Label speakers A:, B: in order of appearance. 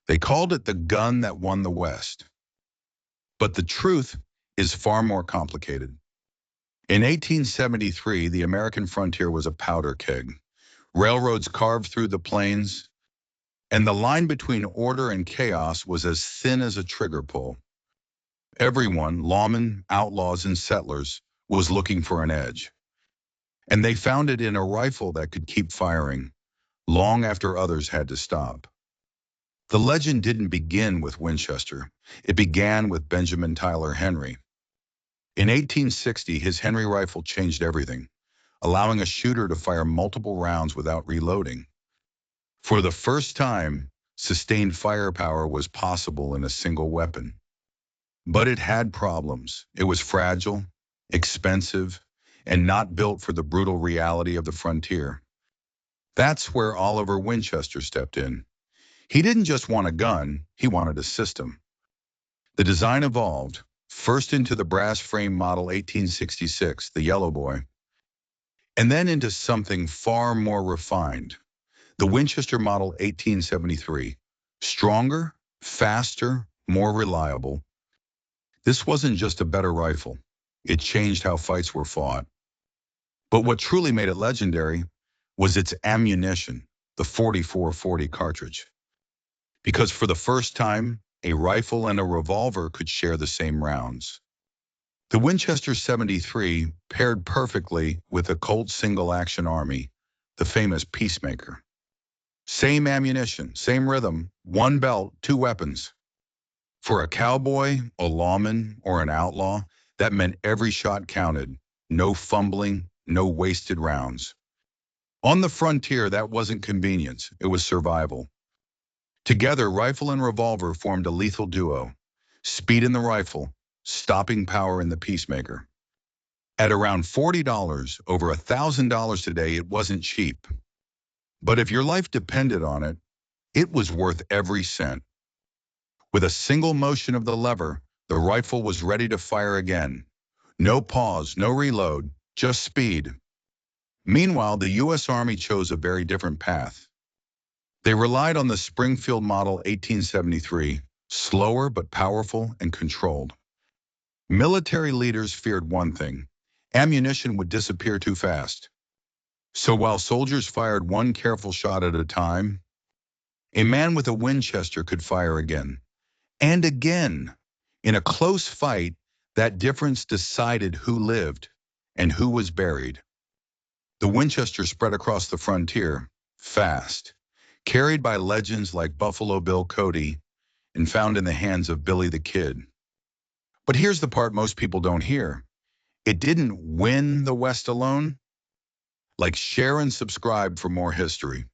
A: They called it the gun that won the West. But the truth is far more complicated. In 1873, the American frontier was a powder keg. Railroads carved through the plains, and the line between order and chaos was as thin as a trigger pull. Everyone, lawmen, outlaws, and settlers, was looking for an edge. And they found it in a rifle that could keep firing, long after others had to stop. The legend didn't begin with Winchester. It began with Benjamin Tyler Henry. In 1860, his Henry rifle changed everything, allowing a shooter to fire multiple rounds without reloading. For the first time, sustained firepower was possible in a single weapon. But it had problems. It was fragile, expensive, and not built for the brutal reality of the frontier. That's where Oliver Winchester stepped in. He didn't just want a gun, he wanted a system. The design evolved, first into the brass frame model 1866, the Yellow Boy, and then into something far more refined, the Winchester Model 1873. Stronger, faster, more reliable. This wasn't just a better rifle. It changed how fights were fought. But what truly made it legendary was its ammunition, the 4440 cartridge. Because for the first time, a rifle and a revolver could share the same rounds. The Winchester 73 paired perfectly with a Colt single-action army, the famous Peacemaker. Same ammunition, same rhythm, one belt, two weapons. For a cowboy, a lawman, or an outlaw, that meant every shot counted. No fumbling, no wasted rounds. On the frontier, that wasn't convenience, it was survival. Together, rifle and revolver formed a lethal duo. Speed in the rifle, stopping power in the Peacemaker. At around $40, over $1,000 today, it wasn't cheap. But if your life depended on it, it was worth every cent. With a single motion of the lever, the rifle was ready to fire again. No pause, no reload, just speed. Meanwhile, the U.S. Army chose a very different path. They relied on the Springfield Model 1873, slower but powerful and controlled. Military leaders feared one thing: ammunition would disappear too fast. So while soldiers fired one careful shot at a time, a man with a Winchester could fire again. And again. In a close fight, that difference decided who lived and who was buried. The Winchester spread across the frontier, fast, carried by legends like Buffalo Bill Cody and found in the hands of Billy the Kid. But here's the part most people don't hear. It didn't win the West alone. Like, share and subscribe for more history.